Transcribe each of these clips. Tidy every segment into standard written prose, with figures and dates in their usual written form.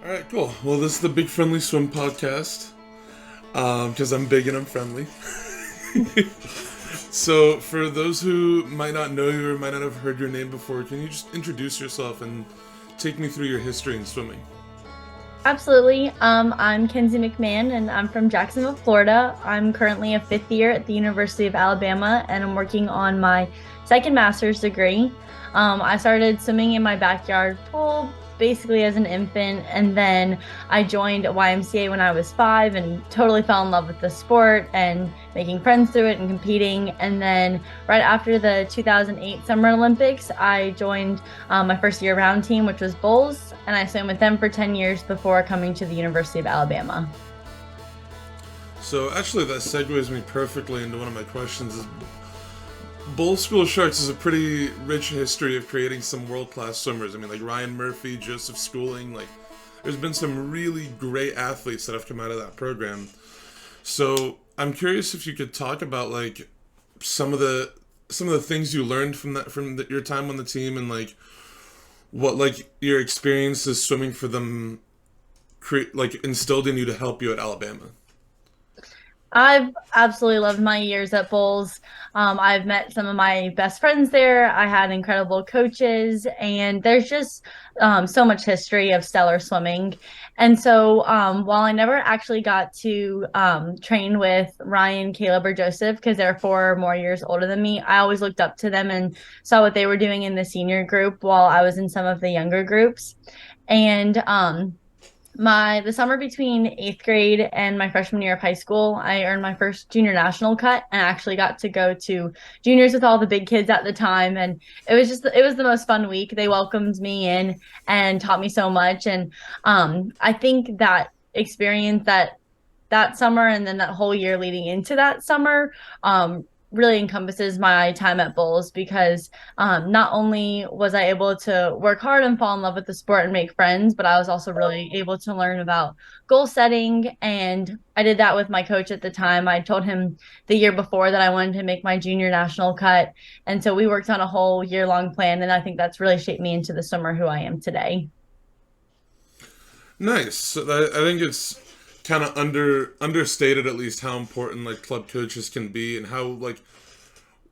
All right, cool. Well, this is the Big Friendly Swim podcast because I'm big and I'm friendly. So, for those who might not know you or might not have heard your name before, can you just introduce yourself and take me through your history in swimming? Absolutely. I'm Kensey McMahon, and I'm from Jacksonville, Florida. I'm currently a fifth year at the University of Alabama, and I'm working on my second master's degree. I started swimming in my backyard pool basically as an infant, and then I joined a YMCA when I was 5 and totally fell in love with the sport and making friends through it and competing. And then right after the 2008 Summer Olympics, I joined my first year-round team, which was bowls, and I swam with them for 10 years before coming to the University of Alabama. So, actually, that segues me perfectly into one of my questions. Bowl School Sharks is a pretty rich history of creating some world-class swimmers. I mean, like Ryan Murphy, Joseph Schooling, there's been some really great athletes that have come out of that program. So I'm curious if you could talk about some of the things you learned from your time on the team, and what your experiences swimming for them instilled in you to help you at Alabama. I've absolutely loved my years at Bowls. I've met some of my best friends there. I had incredible coaches, and there's just so much history of stellar swimming. And so, while I never actually got to train with Ryan, Caleb, or Joseph, because they're 4 more years older than me, I always looked up to them and saw what they were doing in the senior group while I was in some of the younger groups. And the summer between eighth grade and my freshman year of high school, I earned my first junior national cut and actually got to go to juniors with all the big kids at the time. And it was the most fun week. They welcomed me in and taught me so much. And I think that experience that summer and then that whole year leading into that summer really encompasses my time at Bulls, because not only was I able to work hard and fall in love with the sport and make friends, but I was also really able to learn about goal setting. And I did that with my coach at the time. I told him the year before that I wanted to make my junior national cut. And so we worked on a whole year-long plan, and I think that's really shaped me into the swimmer who I am today. Nice. So I think it's kind of understated, at least, how important club coaches can be, and how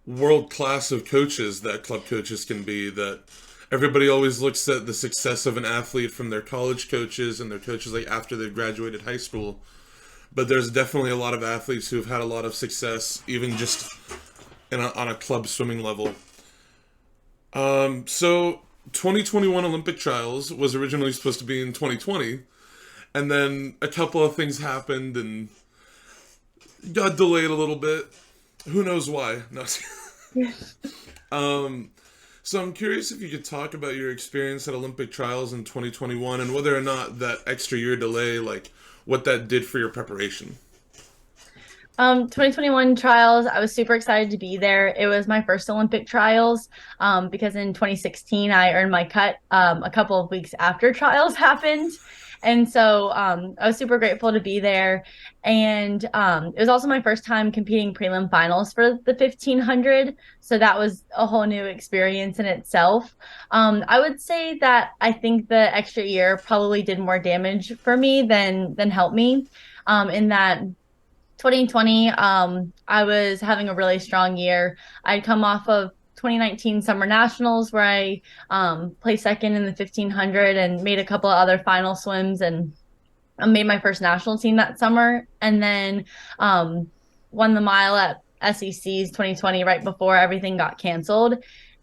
world class of coaches that club coaches can be. That everybody always looks at the success of an athlete from their college coaches and their coaches after they've graduated high school, but there's definitely a lot of athletes who've had a lot of success even just on a club swimming level. So 2021 Olympic trials was originally supposed to be in 2020, and then a couple of things happened and got delayed a little bit. Who knows why? No. So I'm curious if you could talk about your experience at Olympic trials in 2021 and whether or not that extra year delay, what that did for your preparation. 2021 trials, I was super excited to be there. It was my first Olympic trials, because in 2016 I earned my cut a couple of weeks after trials happened. And so I was super grateful to be there. And it was also my first time competing prelim finals for the 1500. So that was a whole new experience in itself. I would say that I think the extra year probably did more damage for me than help me, in that 2020, I was having a really strong year. I'd come off of 2019 Summer Nationals where I placed second in the 1500 and made a couple of other final swims, and I made my first national team that summer, and then won the mile at SEC's 2020 right before everything got canceled.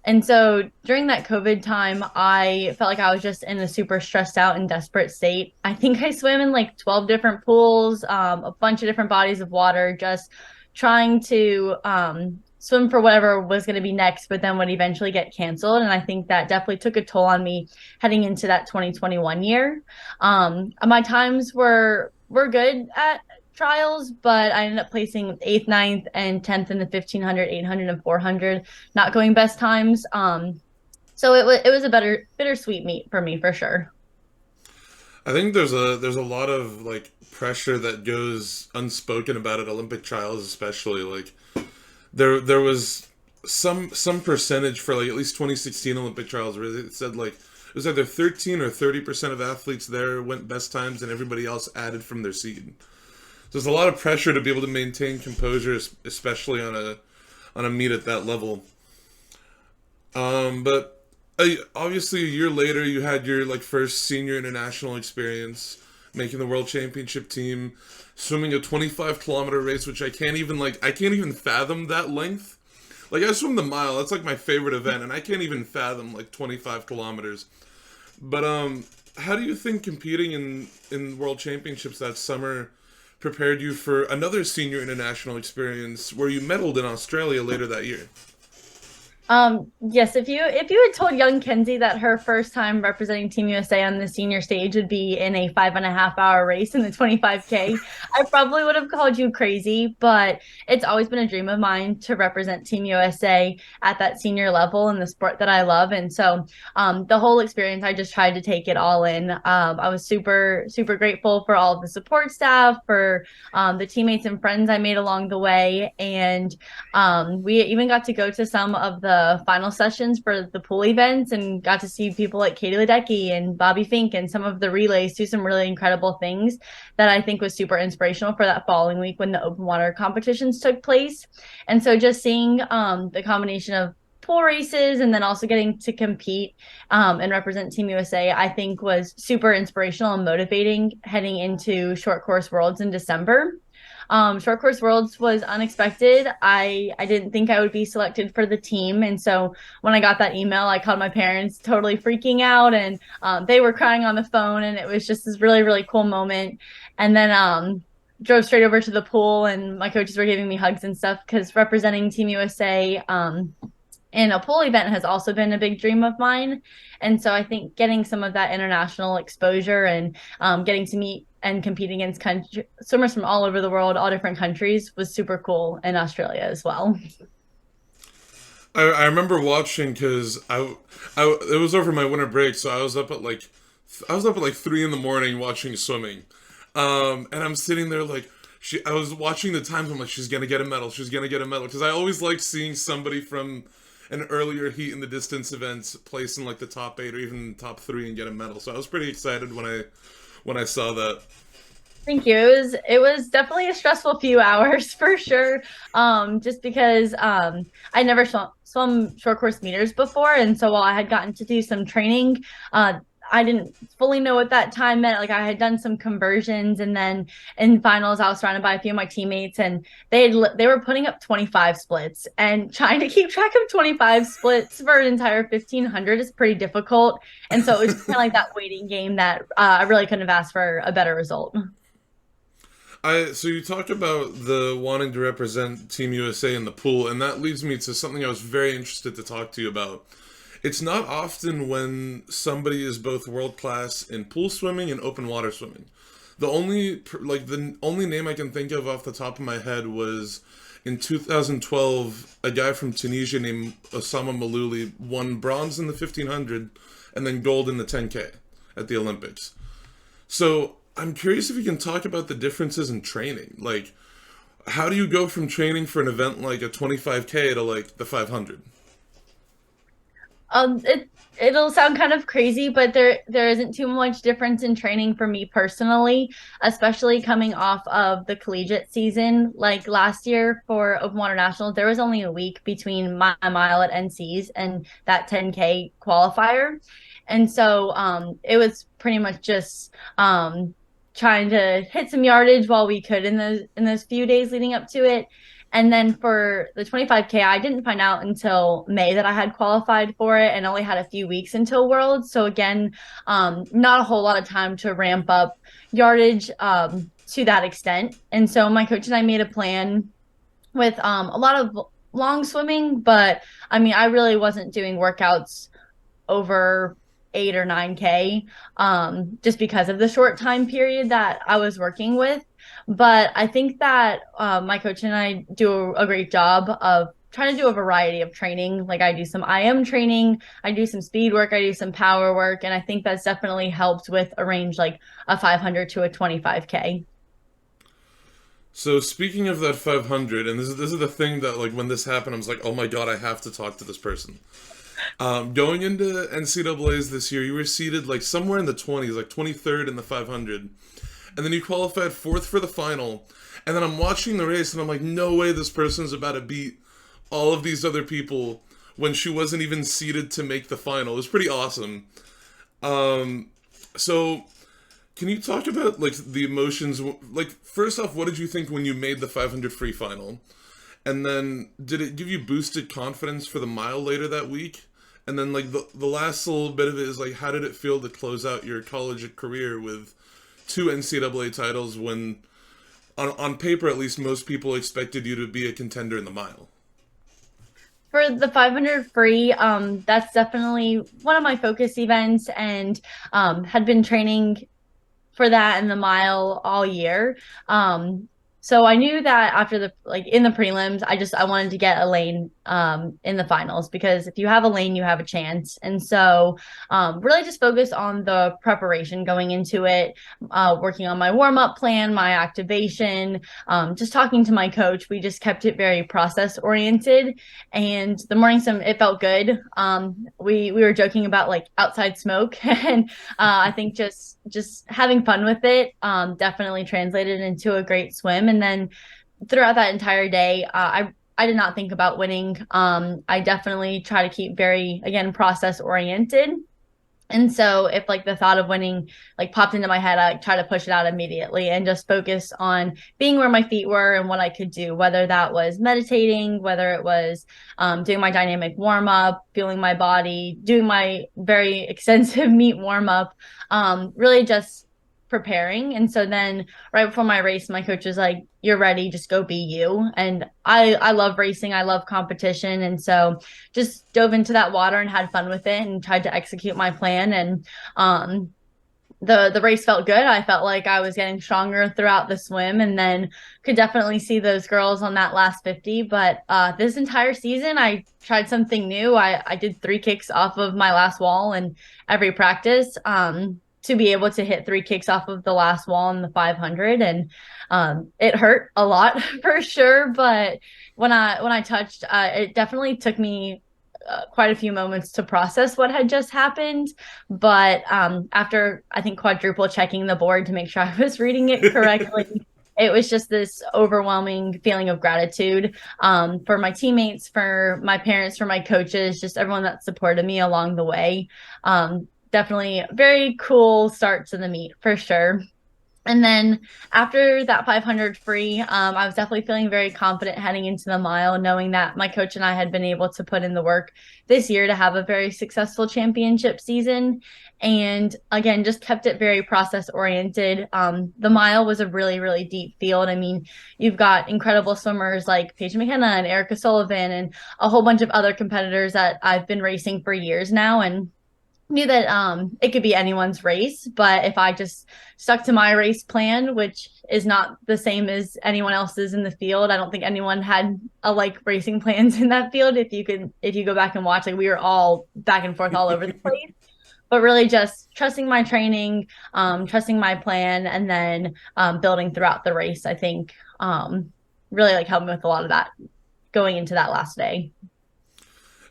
And so during that COVID time, I felt like I was just in a super stressed out and desperate state. I think I swam in 12 different pools, a bunch of different bodies of water, just trying to swim for whatever was going to be next, but then would eventually get canceled. And I think that definitely took a toll on me heading into that 2021 year. My times were good at trials, but I ended up placing 8th, 9th, and 10th in the 1500, 800, and 400, not going best times. So it was a bittersweet meet for me for sure. I think there's a lot of pressure that goes unspoken about at Olympic trials, especially there was some percentage for at least 2016 Olympic trials where it said it was either 13 or 30% of athletes there went best times, and everybody else added from their seed. So there's a lot of pressure to be able to maintain composure, especially on a meet at that level. But obviously a year later, you had your like first senior international experience, making the world championship team, swimming a 25-kilometer race, which I can't even fathom that length. Like I swim the mile, that's like my favorite event, and I can't even fathom like 25 kilometers. But how do you think competing in world championships that summer prepared you for another senior international experience where you medaled in Australia later that year? Yes, if you had told young Kenzie that her first time representing Team USA on the senior stage would be in a 5.5 hour race in the 25K, I probably would have called you crazy, but it's always been a dream of mine to represent Team USA at that senior level in the sport that I love. And so the whole experience, I just tried to take it all in. I was super, super grateful for all of the support staff, for the teammates and friends I made along the way. And we even got to go to some of the final sessions for the pool events and got to see people like Katie Ledecky and Bobby Fink and some of the relays do some really incredible things that I think was super inspirational for that following week when the open water competitions took place. And so just seeing the combination of pool races and then also getting to compete and represent Team USA, I think was super inspirational and motivating heading into short course worlds in December. Short course worlds was unexpected. I didn't think I would be selected for the team, and so when I got that email, I called my parents, totally freaking out, and they were crying on the phone, and it was just this really really cool moment. And then drove straight over to the pool, and my coaches were giving me hugs and stuff because representing Team USA in a pool event has also been a big dream of mine. And so I think getting some of that international exposure and getting to meet and compete against swimmers from all over the world, all different countries, was super cool in Australia as well. I remember watching because it was over my winter break, so I was up at like 3 in the morning watching swimming, and I'm sitting there like I was watching the times. I'm like, she's gonna get a medal. She's gonna get a medal because I always like seeing somebody from an earlier heat in the distance events place in like the top 8 or even top 3 and get a medal. So I was pretty excited when I saw that. Thank you. It was definitely a stressful few hours for sure. Just because I never swum short course meters before, and so while I had gotten to do some training, I didn't fully know what that time meant. Like I had done some conversions, and then in finals, I was surrounded by a few of my teammates, and they were putting up 25 splits, and trying to keep track of 25 splits for an entire 1500 is pretty difficult. And so it was kind of like that waiting game that I really couldn't have asked for a better result. So you talked about the wanting to represent Team USA in the pool, and that leads me to something I was very interested to talk to you about. It's not often when somebody is both world class in pool swimming and open water swimming. The only name I can think of off the top of my head was in 2012, a guy from Tunisia named Osama Malouli won bronze in the 1500 and then gold in the 10K at the Olympics. So I'm curious if you can talk about the differences in training. Like, how do you go from training for an event like a 25K to like the 500? It'll sound kind of crazy, but there isn't too much difference in training for me personally, especially coming off of the collegiate season. Like last year for Open Water Nationals, there was only a week between my mile at NCs and that 10K qualifier. And so it was pretty much just trying to hit some yardage while we could in those few days leading up to it. And then for the 25K, I didn't find out until May that I had qualified for it and only had a few weeks until Worlds. So again, not a whole lot of time to ramp up yardage to that extent. And so my coach and I made a plan with a lot of long swimming, but I mean, I really wasn't doing workouts over 8 or 9K just because of the short time period that I was working with. But I think that my coach and I do a great job of trying to do a variety of training. Like I do some IM training, I do some speed work, I do some power work, and I think that's definitely helped with a range like a 500 to a 25K. So speaking of that 500, and this is the thing that like when this happened, I was like, oh my god, I have to talk to this person. Going into NCAAs this year, you were seated like somewhere in the 20s, like 23rd in the 500. And then you qualified fourth for the final. And then I'm watching the race and I'm like, no way this person's about to beat all of these other people when she wasn't even seeded to make the final. It was pretty awesome. Um, so can you talk about like the emotions? Like first off, what did you think when you made the 500 free final? And then did it give you boosted confidence for the mile later that week? And then like the last little bit of it is like how did it feel to close out your college career with two NCAA titles when on paper at least most people expected you to be a contender in the mile? For the 500 free, that's definitely one of my focus events, and had been training for that in the mile all year. So I knew that after the like in the prelims, I wanted to get a lane in the finals, because if you have a lane, you have a chance. And so really just focus on the preparation going into it, working on my warm-up plan, my activation, just talking to my coach. We just kept it very process oriented. And the morning sim, it felt good. We were joking about like outside smoke, and I think just having fun with it definitely translated into a great swim. And then throughout that entire day, I did not think about winning. I definitely try to keep very, again, process oriented. And so if like the thought of winning like popped into my head, I try to push it out immediately and just focus on being where my feet were and what I could do, whether that was meditating, whether it was doing my dynamic warm up, feeling my body, doing my very extensive meet warm up, really just preparing. And so then right before my race, my coach was like, "You're ready, just go be you." And I love racing, I love competition. And so just dove into that water and had fun with it and tried to execute my plan. And the race felt good. I felt like I was getting stronger throughout the swim, and then could definitely see those girls on that last 50. But this entire season I tried something new. I did 3 kicks off of my last wall in every practice. To be able to hit 3 kicks off of the last wall in the 500, and it hurt a lot for sure. But when I touched, it definitely took me quite a few moments to process what had just happened. But after I think quadruple checking the board to make sure I was reading it correctly, it was just this overwhelming feeling of gratitude for my teammates, for my parents, for my coaches, just everyone that supported me along the way. Definitely a very cool start to the meet for sure. And then after that 500 free, I was definitely feeling very confident heading into the mile, knowing that my coach and I had been able to put in the work this year to have a very successful championship season. And again, just kept it very process oriented. The mile was a really, really deep field. I mean, you've got incredible swimmers like Paige McKenna and Erica Sullivan and a whole bunch of other competitors that I've been racing for years now. And knew that it could be anyone's race, but if I just stuck to my race plan, which is not the same as anyone else's in the field, I don't think anyone had a like racing plans in that field. If you go back and watch, like we were all back and forth all over the place, but really just trusting my training, trusting my plan, and then building throughout the race, I think really like helped me with a lot of that going into that last day.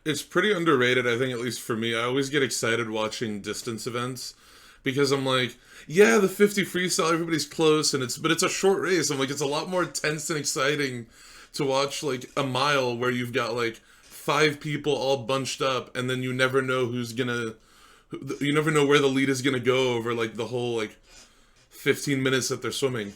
It's pretty underrated, I think, at least for me. I always get excited watching distance events because I'm like, yeah, the 50 freestyle, everybody's close, but it's a short race. I'm like, it's a lot more tense and exciting to watch like a mile where you've got like 5 people all bunched up, and then you never know you never know where the lead is gonna go over like the whole like 15 minutes that they're swimming.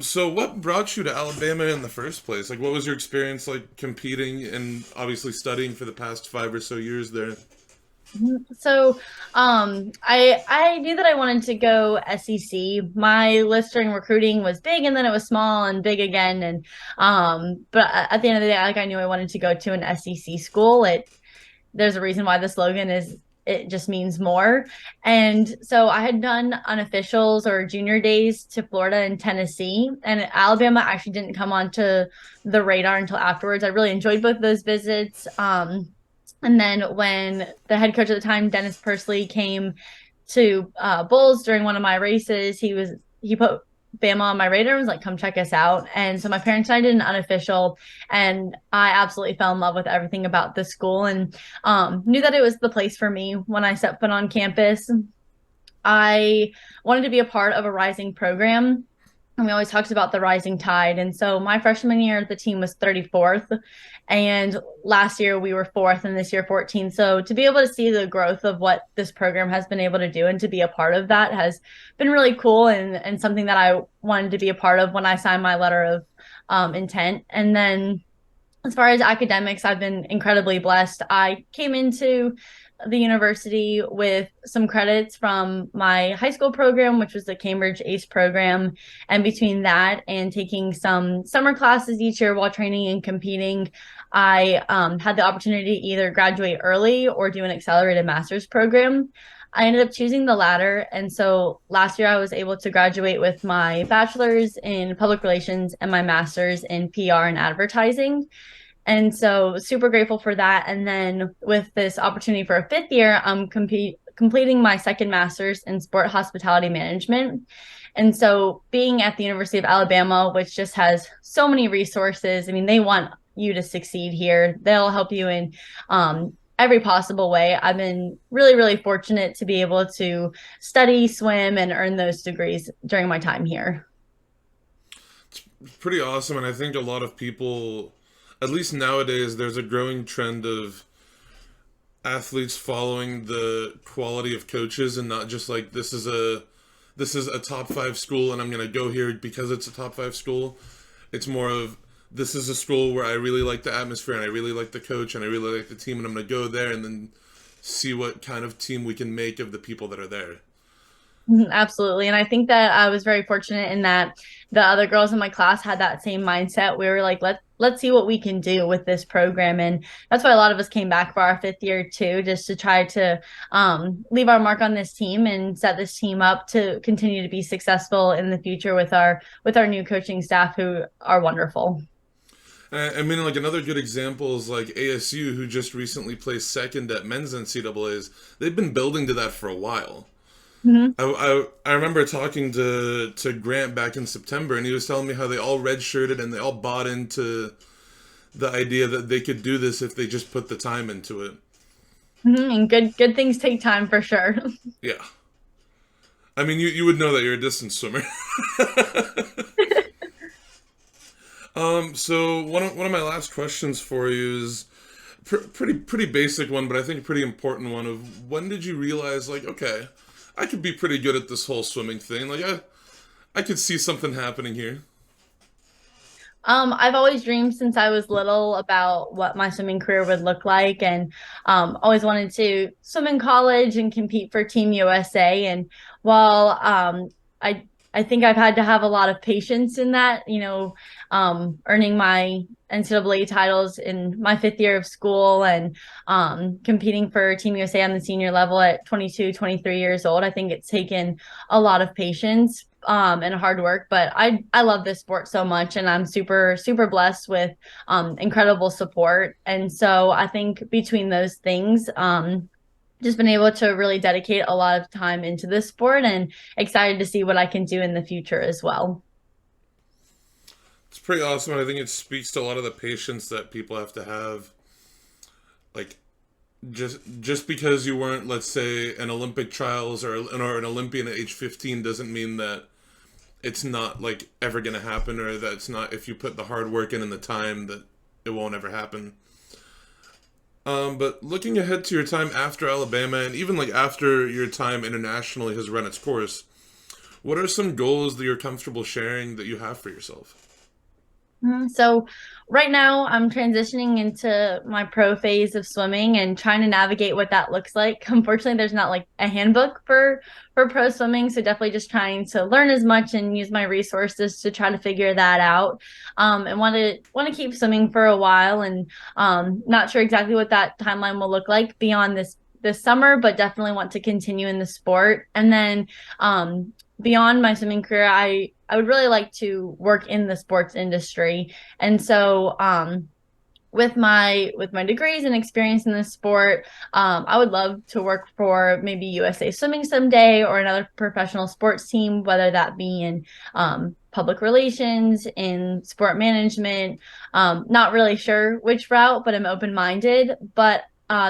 So what brought you to Alabama in the first place? Like, what was your experience like competing and obviously studying for the past 5 or so years there? So, I knew that I wanted to go SEC. My list during recruiting was big, and then it was small and big again. And but at the end of the day, like I knew I wanted to go to an SEC school. There's a reason why the slogan is it just means more. And so I had done unofficials or junior days to Florida and Tennessee, and Alabama actually didn't come onto the radar until afterwards. I really enjoyed both those visits. And then when the head coach at the time, Dennis Pursley, came to Bulls during one of my races, he Bama on my radar, was like, come check us out. And so my parents and I did an unofficial, and I absolutely fell in love with everything about the school, and knew that it was the place for me when I set foot on campus. I wanted to be a part of a rising program. And we always talked about the rising tide. And so my freshman year, the team was 34th. And last year we were fourth, and this year 14th. So to be able to see the growth of what this program has been able to do and to be a part of that has been really cool, and something that I wanted to be a part of when I signed my letter of intent. And then as far as academics, I've been incredibly blessed. I came into the university with some credits from my high school program, which was the Cambridge ACE program. And between that and taking some summer classes each year while training and competing, I had the opportunity to either graduate early or do an accelerated master's program. I ended up choosing the latter. And so last year I was able to graduate with my bachelor's in public relations and my master's in PR and advertising. And so super grateful for that. And then with this opportunity for a fifth year, I'm completing my second master's in sport hospitality management. And so being at the University of Alabama, which just has so many resources, I mean, they want you to succeed here. They'll help you in every possible way. I've been really, really fortunate to be able to study, swim, and earn those degrees during my time here. It's pretty awesome, and I think a lot of people, at least nowadays, there's a growing trend of athletes following the quality of coaches and not just like this is a top five school and I'm gonna go here because it's a top five school. It's more of this is a school where I really like the atmosphere and I really like the coach and I really like the team and I'm gonna go there and then see what kind of team we can make of the people that are there. Absolutely. And I think that I was very fortunate in that the other girls in my class had that same mindset. We were like, let's see what we can do with this program. And that's why a lot of us came back for our fifth year too, just to try to leave our mark on this team and set this team up to continue to be successful in the future with our new coaching staff who are wonderful. I mean, like another good example is like ASU, who just recently placed second at men's NCAAs. They've been building to that for a while. Mhm. I remember talking to Grant back in September, and he was telling me how they all redshirted and they all bought into the idea that they could do this if they just put the time into it. And good things take time for sure. Yeah. I mean, you would know that you're a distance swimmer. So one of my last questions for you is pretty basic one, but I think a pretty important one. Of when did you realize, like, okay, I could be pretty good at this whole swimming thing. Like, I could see something happening here. I've always dreamed since I was little about what my swimming career would look like, and always wanted to swim in college and compete for Team USA. And while I think I've had to have a lot of patience in that, earning my NCAA titles in my fifth year of school and competing for Team USA on the senior level at 22, 23 years old. I think it's taken a lot of patience and hard work, but I love this sport so much, and I'm super, super blessed with incredible support. And so I think between those things, just been able to really dedicate a lot of time into this sport and excited to see what I can do in the future as well. It's pretty awesome, and I think it speaks to a lot of the patience that people have to have. Like, just because you weren't, let's say, an Olympic trials or an Olympian at age 15 doesn't mean that it's not like ever gonna happen, or that it's not, if you put the hard work in and the time, that it won't ever happen. But looking ahead to your time after Alabama, and even like after your time internationally has run its course, what are some goals that you're comfortable sharing that you have for yourself? So right now I'm transitioning into my pro phase of swimming and trying to navigate what that looks like. Unfortunately, there's not like a handbook for pro swimming, so definitely just trying to learn as much and use my resources to try to figure that out. And want to keep swimming for a while, and not sure exactly what that timeline will look like beyond this summer, but definitely want to continue in the sport. And then beyond my swimming career, I would really like to work in the sports industry. And so with my degrees and experience in the sport, I would love to work for maybe USA Swimming someday or another professional sports team, whether that be in public relations, in sport management. Not really sure which route, but I'm open-minded. But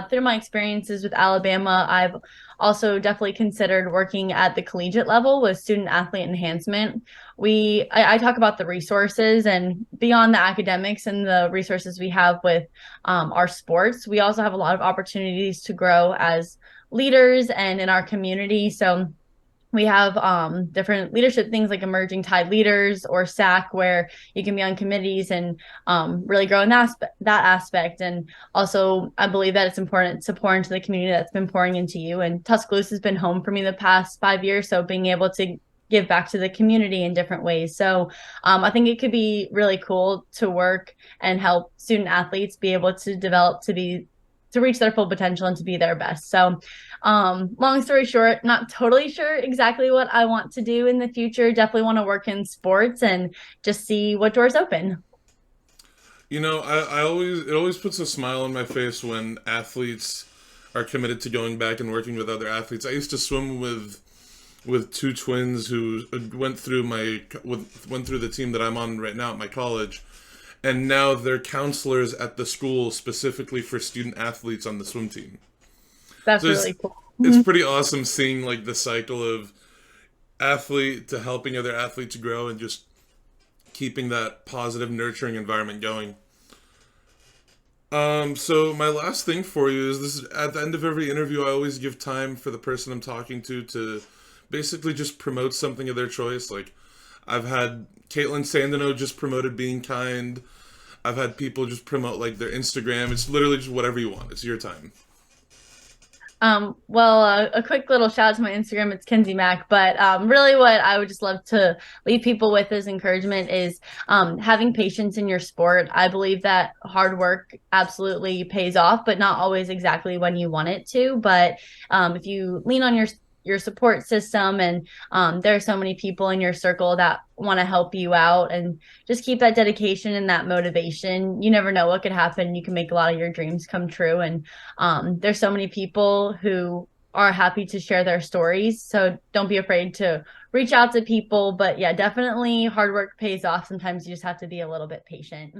through my experiences with Alabama, I've also definitely considered working at the collegiate level with student athlete enhancement. I talk about the resources and beyond the academics and the resources we have with our sports, we also have a lot of opportunities to grow as leaders and in our community. So we have different leadership things like emerging tide leaders or SAC, where you can be on committees and really grow in that aspect. And also, I believe that it's important to pour into the community that's been pouring into you. And Tuscaloosa has been home for me the past 5 years, so being able to give back to the community in different ways. So I think it could be really cool to work and help student athletes be able to develop to reach their full potential and to be their best. So long story short, not totally sure exactly what I want to do in the future. Definitely want to work in sports and just see what doors open. It always puts a smile on my face when athletes are committed to going back and working with other athletes. I used to swim with two twins who went through the team that I'm on right now at my college, and now they're counselors at the school specifically for student athletes on the swim team. That's So really cool. it's pretty awesome seeing like the cycle of athlete to helping other athletes grow and just keeping that positive, nurturing environment going. So my last thing for you is this: at the end of every interview, I always give time for the person I'm talking to basically just promote something of their choice. Like, I've had Caitlin Sandino just promoted Being Kind. I've had people just promote like their Instagram. It's literally just whatever you want. It's your time. Well, a quick little shout out to my Instagram. It's Kensey Mac. But really, what I would just love to leave people with as encouragement is having patience in your sport. I believe that hard work absolutely pays off, but not always exactly when you want it to. But if you lean on your support system and there are so many people in your circle that want to help you out, and just keep that dedication and that motivation. You never know what could happen. You can make a lot of your dreams come true. And there's so many people who are happy to share their stories. So don't be afraid to reach out to people. But yeah, definitely hard work pays off. Sometimes you just have to be a little bit patient.